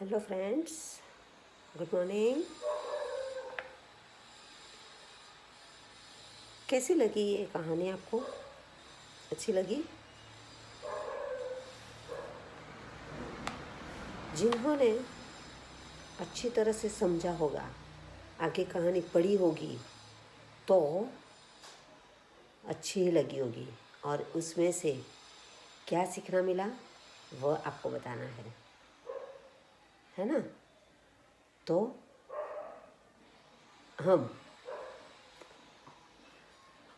Hello friends, good morning. कैसी लगी ये कहानी आपको? अच्छी लगी? जिन्होंने अच्छी तरह से समझा होगा, आगे कहानी पढ़ी होगी तो अच्छी ही लगी होगी और उसमें से क्या सीखना मिला वह आपको बताना है ना? तो हम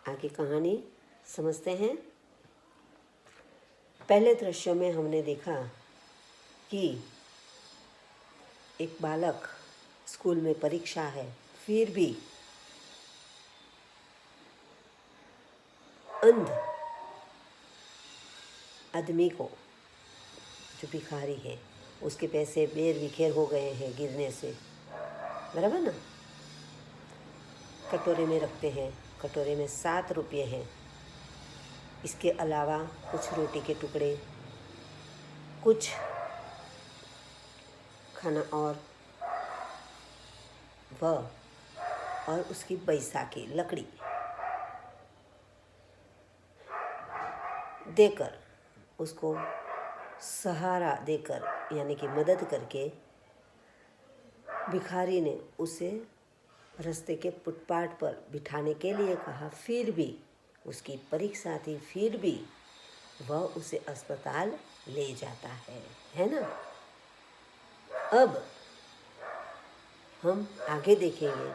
आगे कहानी समझते हैं। पहले दृश्य में हमने देखा कि एक बालक स्कूल में परीक्षा है, फिर भी अंध आदमी को, जो भिखारी है, उसके पैसे बेर बिखेर हो गए हैं गिरने से, बराबर ना? कटोरे में रखते हैं, कटोरे में 7 रुपये हैं। इसके अलावा कुछ रोटी के टुकड़े, कुछ खाना और उसकी बैसाखी लकड़ी देकर, उसको सहारा देकर यानी कि मदद करके भिखारी ने उसे रास्ते के फुटपाथ पर बिठाने के लिए कहा। फिर भी उसकी परीक्षा थी, फिर भी वह उसे अस्पताल ले जाता है ना? अब हम आगे देखेंगे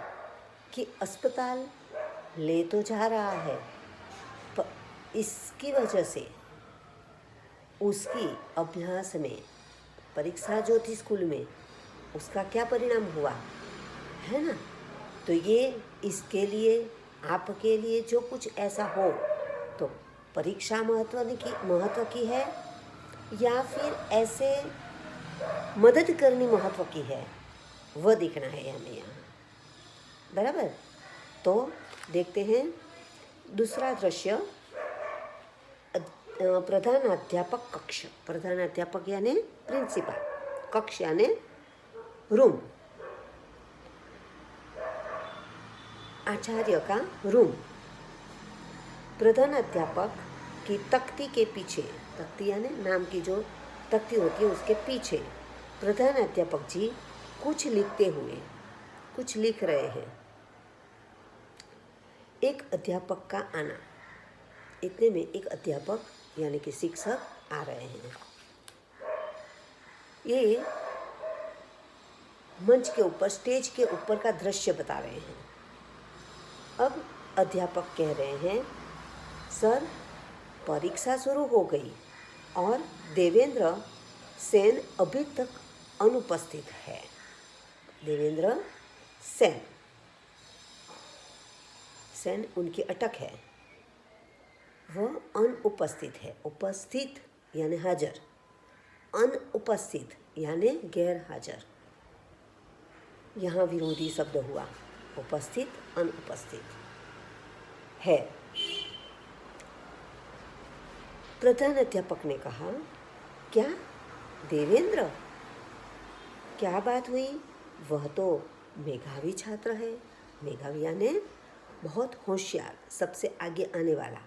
कि अस्पताल ले तो जा रहा है, पर इसकी वजह से उसकी अभ्यास में परीक्षा जो थी स्कूल में, उसका क्या परिणाम हुआ है ना? तो ये इसके लिए, आपके लिए जो कुछ ऐसा हो, तो परीक्षा महत्व की है या फिर ऐसे मदद करनी महत्व की है, वह देखना है हमें यहाँ, बराबर? तो देखते हैं दूसरा दृश्य। प्रधानाध्यापक कक्ष, प्रधानाध्यापक यानी प्रिंसिपल, कक्ष यानी रूम, आचार्य का रूम। प्रधान अध्यापक की तख्ती के पीछे, तख्ती यानी नाम की जो तख्ती होती है उसके पीछे प्रधान अध्यापक जी कुछ लिखते हुए, कुछ लिख रहे हैं। एक अध्यापक का आना, इतने में एक अध्यापक यानी कि शिक्षक आ रहे हैं। ये मंच के ऊपर, स्टेज के ऊपर का दृश्य बता रहे हैं। अब अध्यापक कह रहे हैं, सर परीक्षा शुरू हो गई और देवेंद्र सेन अभी तक अनुपस्थित है। देवेंद्र सेन, सेन उनकी अटक है, वह अनुपस्थित है। उपस्थित यानी हाजिर, अनुपस्थित यानी गैर हाजिर। यहाँ विरोधी शब्द हुआ, उपस्थित अनुपस्थित है। प्रधान अध्यापक ने कहा, क्या देवेंद्र, क्या बात हुई? वह तो मेधावी छात्र है। मेधावी यानी बहुत होशियार, सबसे आगे आने वाला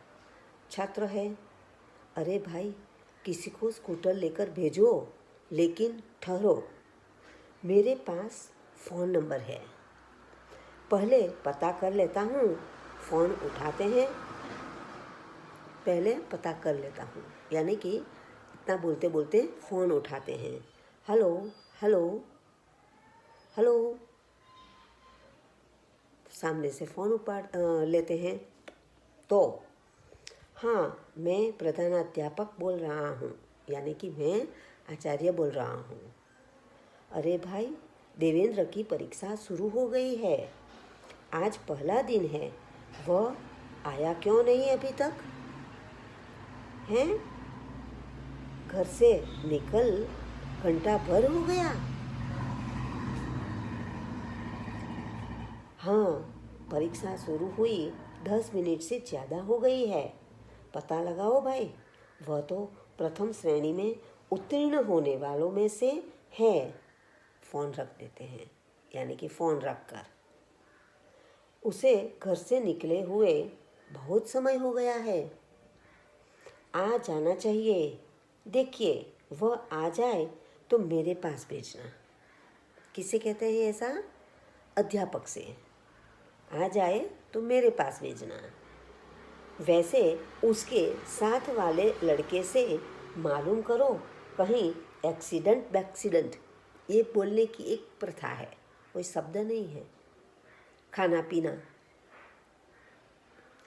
छात्र है। अरे भाई, किसी को स्कूटर लेकर भेजो, लेकिन ठहरो, मेरे पास फ़ोन नंबर है, पहले पता कर लेता हूँ। फ़ोन उठाते हैं, पहले पता कर लेता हूँ, यानी कि इतना बोलते बोलते फ़ोन उठाते हैं। हेलो हेलो हेलो, सामने से फ़ोन लेते हैं। तो हाँ, मैं प्रधानाध्यापक बोल रहा हूँ, यानी कि मैं आचार्य बोल रहा हूँ। अरे भाई, देवेंद्र की परीक्षा शुरू हो गई है, आज पहला दिन है, वह आया क्यों नहीं अभी तक? हैं? घर से निकल घंटा भर हो गया। हाँ, परीक्षा शुरू हुई 10 मिनट से ज़्यादा हो गई है। पता लगाओ भाई, वह तो प्रथम श्रेणी में उत्तीर्ण होने वालों में से है। फ़ोन रख देते हैं, यानी कि फ़ोन रख कर। उसे घर से निकले हुए बहुत समय हो गया है, आ जाना चाहिए। देखिए वह आ जाए तो मेरे पास भेजना। किसे कहते हैं ऐसा? अध्यापक से। आ जाए तो मेरे पास भेजना। वैसे उसके साथ वाले लड़के से मालूम करो, कहीं एक्सीडेंट ये बोलने की एक प्रथा है, कोई शब्द नहीं है। खाना पीना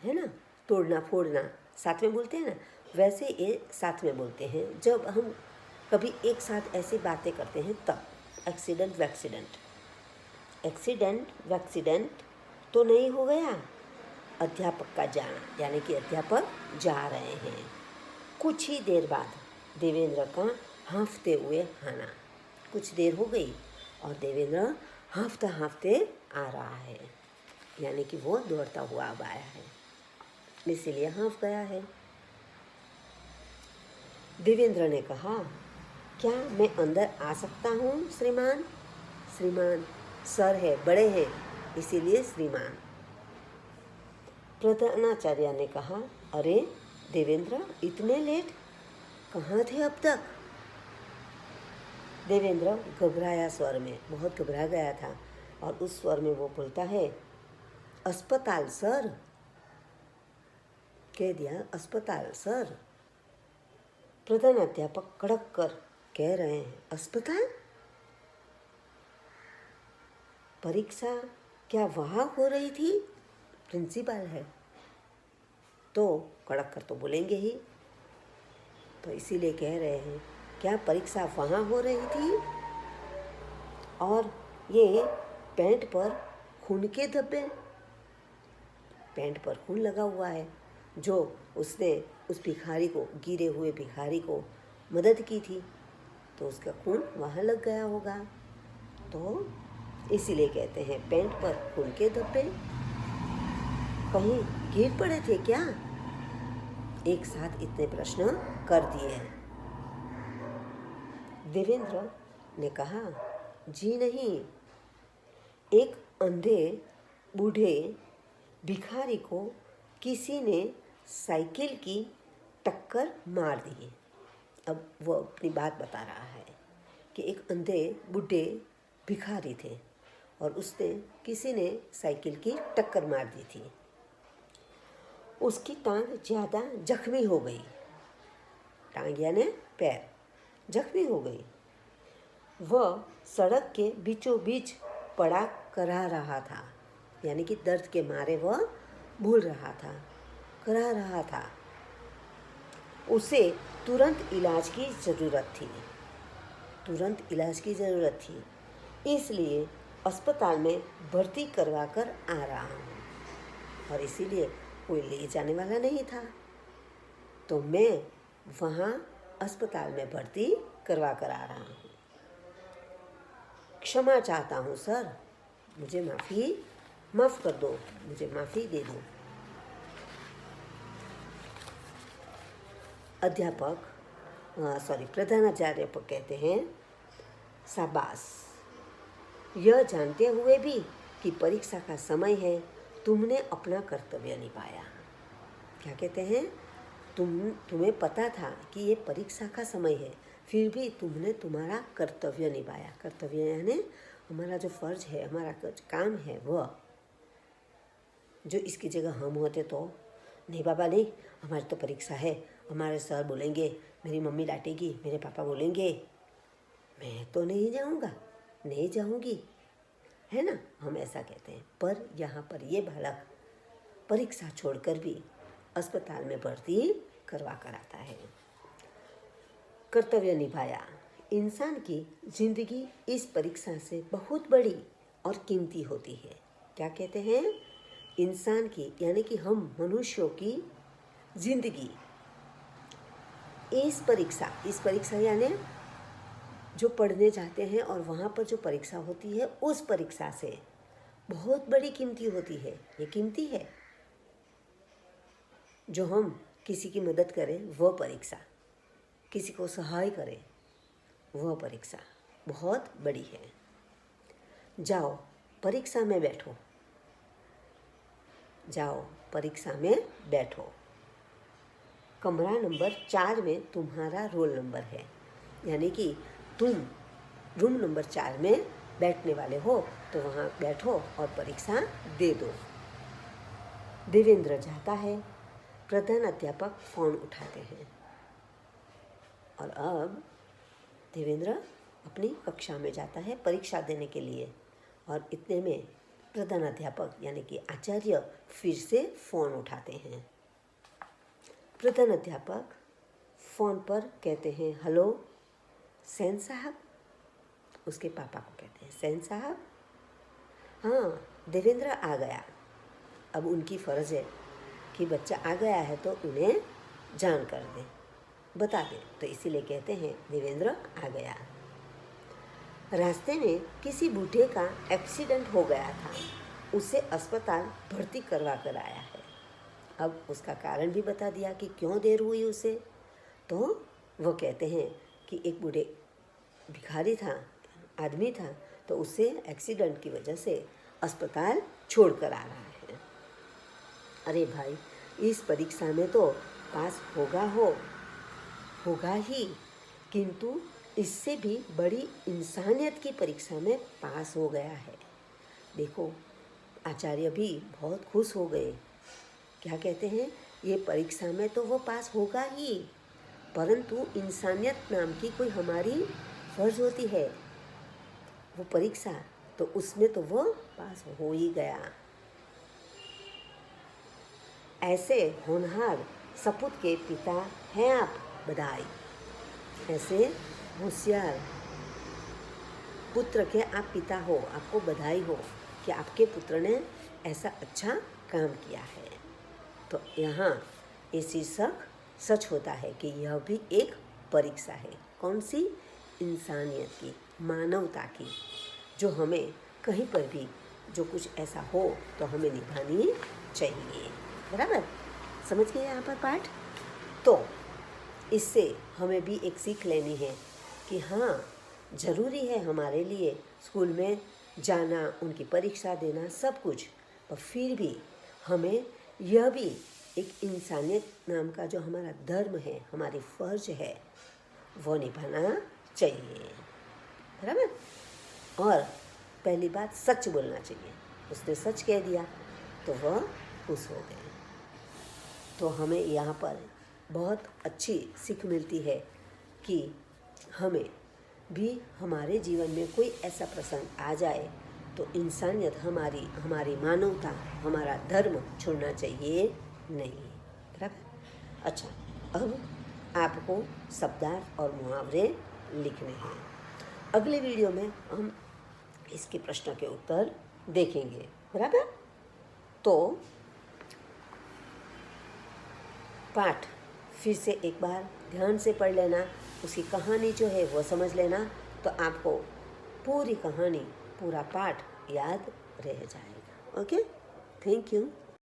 है ना, तोड़ना फोड़ना साथ में बोलते हैं ना, वैसे ये साथ में बोलते हैं। जब हम कभी एक साथ ऐसी बातें करते हैं तब एक्सीडेंट वैक्सीडेंट तो नहीं हो गया। अध्यापक का जाना, यानी कि अध्यापक जा रहे हैं। कुछ ही देर बाद देवेंद्र का हाँफते हुए आना। कुछ देर हो गई और देवेंद्र हाँफते हाँफते आ रहा है, यानी कि वो दौड़ता हुआ अब आया है, इसीलिए हाँफ गया है। देवेंद्र ने कहा, क्या मैं अंदर आ सकता हूँ श्रीमान? श्रीमान सर है, बड़े हैं, इसीलिए श्रीमान। प्रधानाचार्य ने कहा, अरे देवेंद्र इतने लेट, कहाँ थे अब तक? देवेंद्र घबराया स्वर में, बहुत घबरा गया था, और उस स्वर में वो बोलता है, अस्पताल सर। कह दिया, अस्पताल सर। प्रधान अध्यापक कड़क कर कह रहे हैं, अस्पताल? परीक्षा क्या वहाँ हो रही थी? प्रिंसिपल है तो कड़क कर तो बोलेंगे ही, तो इसीलिए कह रहे हैं, क्या परीक्षा वहाँ हो रही थी? और ये पैंट पर खून के धब्बे, पैंट पर खून लगा हुआ है, जो उसने उस भिखारी को, गिरे हुए भिखारी को मदद की थी, तो उसका खून वहाँ लग गया होगा। तो इसीलिए कहते हैं पैंट पर खून के धब्बे। कहीं गिर पड़े थे क्या? एक साथ इतने प्रश्न कर दिए। देवेंद्र ने कहा, जी नहीं, एक अंधे बूढ़े भिखारी को किसी ने साइकिल की टक्कर मार दी। अब वो अपनी बात बता रहा है कि एक अंधे बूढ़े भिखारी थे और उसने किसी ने साइकिल की टक्कर मार दी थी। उसकी टांग ज़्यादा जख्मी हो गई, टांग यानी पैर जख्मी हो गई। वह सड़क के बीचों बीच पड़ा करा रहा था, यानी कि दर्द के मारे वह भूल रहा था, करा रहा था। उसे तुरंत इलाज की ज़रूरत थी, तुरंत इलाज की ज़रूरत थी, इसलिए अस्पताल में भर्ती करवा कर आ रहा हूँ, और इसीलिए कोई ले जाने वाला नहीं था, तो मैं वहाँ अस्पताल में भर्ती करवा कर आ रहा हूँ। क्षमा चाहता हूँ सर, मुझे माफ़ कर दो, मुझे माफ़ी दे दो। प्रधानाचार्य कहते हैं, शाबाश, यह जानते हुए भी कि परीक्षा का समय है, तुमने अपना कर्तव्य निभाया। क्या कहते हैं? तुम्हें पता था कि ये परीक्षा का समय है, फिर भी तुमने तुम्हारा कर्तव्य निभाया। कर्तव्य यानी हमारा जो फर्ज है, हमारा काम है, वह जो इसकी जगह हम होते तो नहीं बाबा नहीं, हमारी तो परीक्षा है, हमारे सर बोलेंगे, मेरी मम्मी डांटेगी, मेरे पापा बोलेंगे, मैं तो नहीं जाऊंगा, नहीं जाऊंगी, है ना, हम ऐसा कहते हैं। पर यहाँ पर ये बालक परीक्षा छोड़कर भी अस्पताल में भर्ती करवा कर आता है। कर्तव्य निभाया। इंसान की जिंदगी इस परीक्षा से बहुत बड़ी और कीमती होती है। क्या कहते हैं? इंसान की यानी कि हम मनुष्यों की जिंदगी इस परीक्षा यानी जो पढ़ने जाते हैं और वहाँ पर जो परीक्षा होती है, उस परीक्षा से बहुत बड़ी कीमती होती है। ये कीमती है। जो हम किसी की मदद करें वह परीक्षा, किसी को सहाय करें वह परीक्षा बहुत बड़ी है। जाओ परीक्षा में बैठो, जाओ परीक्षा में बैठो। कमरा नंबर 4 में तुम्हारा रोल नंबर है, यानी कि तुम रूम नंबर 4 में बैठने वाले हो, तो वहाँ बैठो और परीक्षा दे दो। देवेंद्र जाता है, प्रधान अध्यापक फोन उठाते हैं और अब देवेंद्र अपनी कक्षा में जाता है परीक्षा देने के लिए। और इतने में प्रधान अध्यापक यानी कि आचार्य फिर से फ़ोन उठाते हैं। प्रधान अध्यापक फ़ोन पर कहते हैं, हेलो सेन साहब। उसके पापा को कहते हैं, सेन साहब, हाँ देवेंद्र आ गया। अब उनकी फ़र्ज़ है कि बच्चा आ गया है तो उन्हें जान कर दें, बता दें, तो इसीलिए कहते हैं देवेंद्र आ गया। रास्ते में किसी बूढ़े का एक्सीडेंट हो गया था, उसे अस्पताल भर्ती करवा कर आया है। अब उसका कारण भी बता दिया कि क्यों देर हुई उसे। तो वो कहते हैं कि एक बूढ़े भिखारी था, आदमी था, तो उसे एक्सीडेंट की वजह से अस्पताल छोड़ कर आ रहा है। अरे भाई, इस परीक्षा में तो पास होगा ही, किंतु इससे भी बड़ी इंसानियत की परीक्षा में पास हो गया है। देखो, आचार्य भी बहुत खुश हो गए। क्या कहते हैं, ये परीक्षा में तो वो पास होगा ही, परंतु इंसानियत नाम की कोई हमारी फर्ज होती है, वो परीक्षा, तो उसमें तो वो पास हो ही गया। ऐसे होनहार सपूत के पिता हैं आप, बधाई। ऐसे होशियार पुत्र के आप पिता हो, आपको बधाई हो कि आपके पुत्र ने ऐसा अच्छा काम किया है। तो यहाँ ये शीर्षक सच होता है कि यह भी एक परीक्षा है। कौन सी? इंसानियत की, मानवता की, जो हमें कहीं पर भी जो कुछ ऐसा हो तो हमें निभानी चाहिए। बराबर समझ गए यहाँ पर पाठ? तो इससे हमें भी एक सीख लेनी है कि हाँ, ज़रूरी है हमारे लिए स्कूल में जाना, उनकी परीक्षा देना, सब कुछ, पर फिर भी हमें यह भी एक इंसानियत नाम का जो हमारा धर्म है, हमारी फ़र्ज है, वो निभाना चाहिए। बराबर? और पहली बात, सच बोलना चाहिए। उसने सच कह दिया तो वह खुश हो गए। तो हमें यहाँ पर बहुत अच्छी सीख मिलती है कि हमें भी हमारे जीवन में कोई ऐसा प्रसंग आ जाए तो इंसानियत, हमारी मानवता, हमारा धर्म छोड़ना चाहिए नहीं। बराबर? अच्छा, अब आपको शब्दार्थ और मुहावरे लिखने हैं। अगले वीडियो में हम इसके प्रश्नों के उत्तर देखेंगे। बराबर? तो पाठ फिर से एक बार ध्यान से पढ़ लेना, उसकी कहानी जो है वो समझ लेना, तो आपको पूरी कहानी, पूरा पाठ याद रह जाएगा। Okay, thank you.